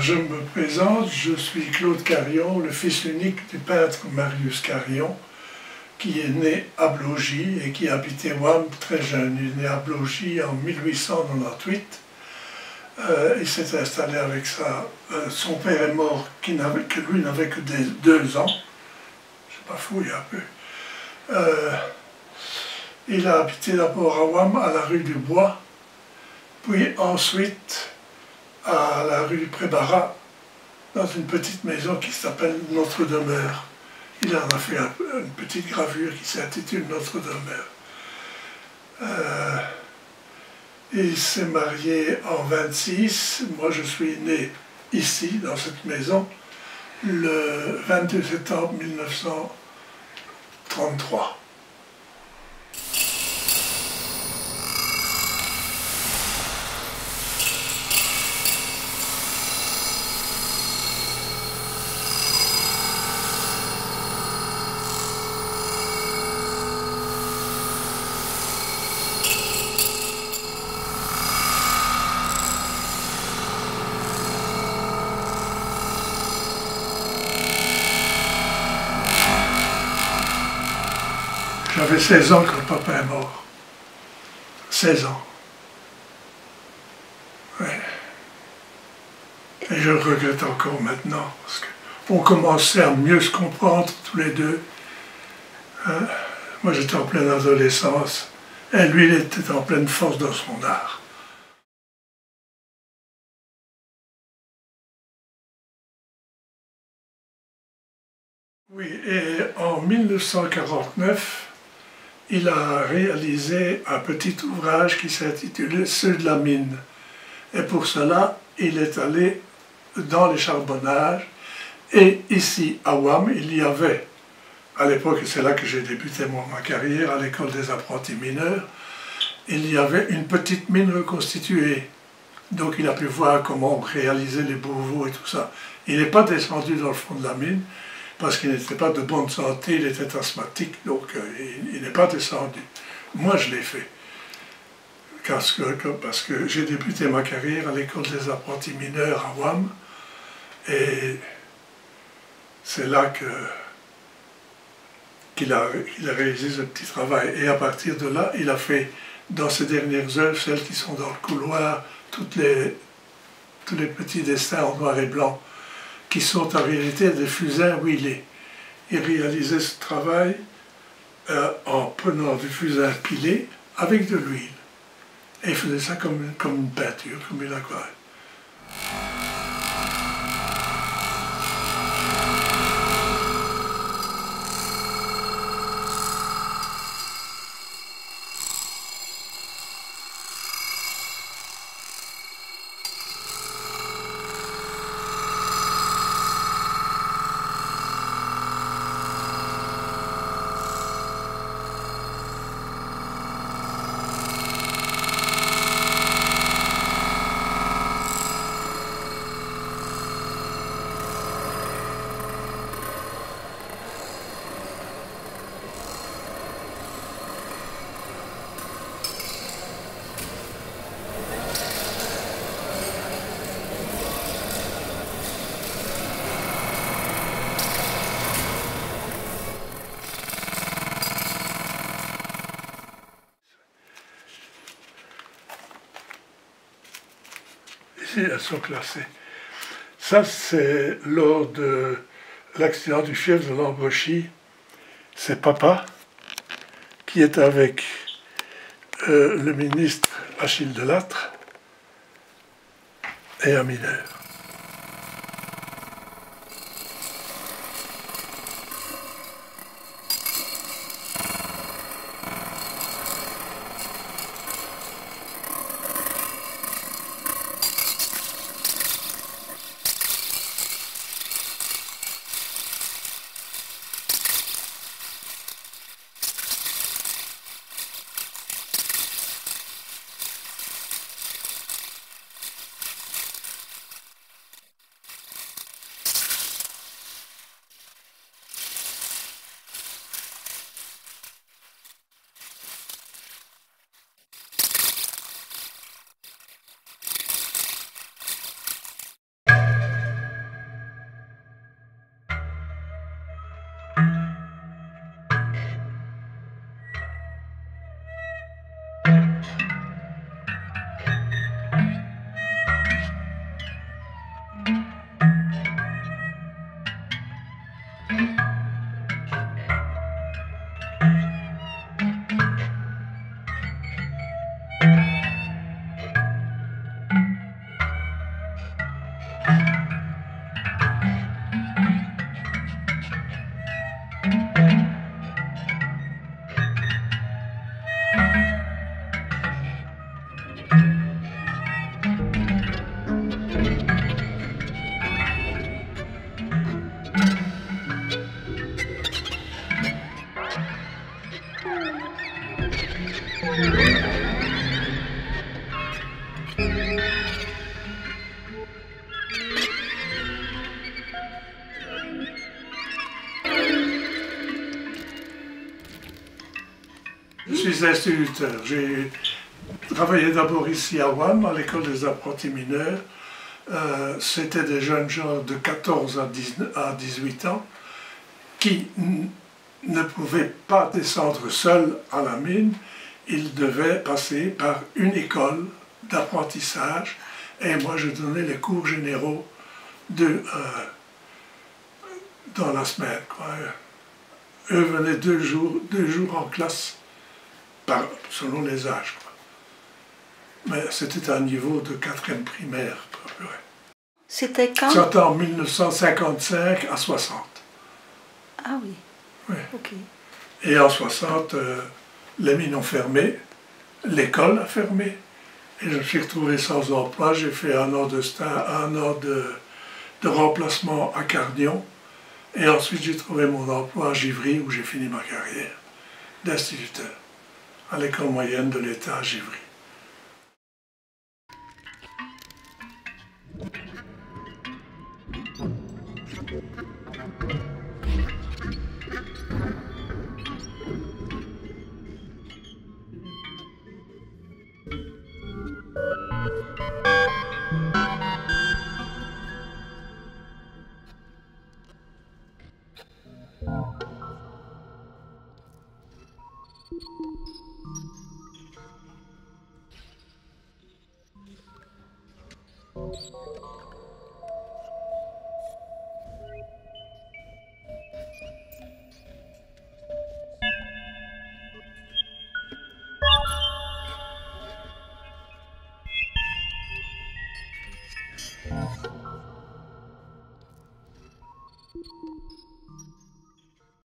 Je me présente, je suis Claude Carion, le fils unique du peintre Marius Carion, qui est né à Blogy et qui habitait Wam très jeune. Il est né à Blogy en 1898. Il s'est installé avec son père est mort, que lui n'avait que 2 ans. C'est pas fou, il y a un peu. Il a habité d'abord à Wam, à la rue du Bois, puis ensuite à la rue du Prébara, dans une petite maison qui s'appelle Notre Demeure. Il en a fait une petite gravure qui s'intitule Notre Demeure. Il s'est marié en 26. Moi, je suis né ici, dans cette maison, le 22 septembre 1933. J'avais 16 ans quand papa est mort. 16 ans. Ouais. Et je le regrette encore maintenant, parce qu'on commençait à mieux se comprendre tous les deux. Moi j'étais en pleine adolescence, et lui il était en pleine force dans son art. Oui, et en 1949, il a réalisé un petit ouvrage qui s'intitulait « Ceux de la mine ». Et pour cela, il est allé dans les charbonnages. Et ici, à Wam, il y avait, à l'époque, et c'est là que j'ai débuté ma carrière, à l'école des apprentis mineurs, il y avait une petite mine reconstituée. Donc il a pu voir comment réaliser les bouveaux et tout ça. Il n'est pas descendu dans le fond de la mine, parce qu'il n'était pas de bonne santé, il était asthmatique, donc il n'est pas descendu. Moi, je l'ai fait, parce que j'ai débuté ma carrière à l'école des apprentis mineurs à Wam, et c'est là qu'il a réalisé ce petit travail. Et à partir de là, il a fait, dans ses dernières œuvres, celles qui sont dans le couloir, tous les petits dessins en noir et blanc, qui sont en réalité des fusains huilés. Il réalisait ce travail en prenant du fusain pilé avec de l'huile. Et il faisait ça comme une peinture, comme une aquarelle. Ici, elles sont classées. Ça, c'est lors de l'accident du fief de l'Embauchy. C'est papa qui est avec le ministre Achille Delattre et un mineur. suis instituteur. J'ai travaillé d'abord ici à Wann, à l'école des apprentis mineurs. C'était des jeunes gens de 14 à 18 ans qui ne pouvaient pas descendre seuls à la mine. Ils devaient passer par une école d'apprentissage et moi je donnais les cours généraux dans la semaine, quoi. Eux venaient deux jours en classe, selon les âges, quoi. Mais c'était un niveau de 4e primaire, à peu près. C'était quand? C'était en 1955 à 60. Ah oui. Oui. Ok. Et en 60, les mines ont fermé, l'école a fermé, et je me suis retrouvé sans emploi. J'ai fait un an de remplacement à Cardion, et ensuite j'ai trouvé mon emploi à Givry, où j'ai fini ma carrière d'instituteur, à l'école moyenne de l'État à Givry.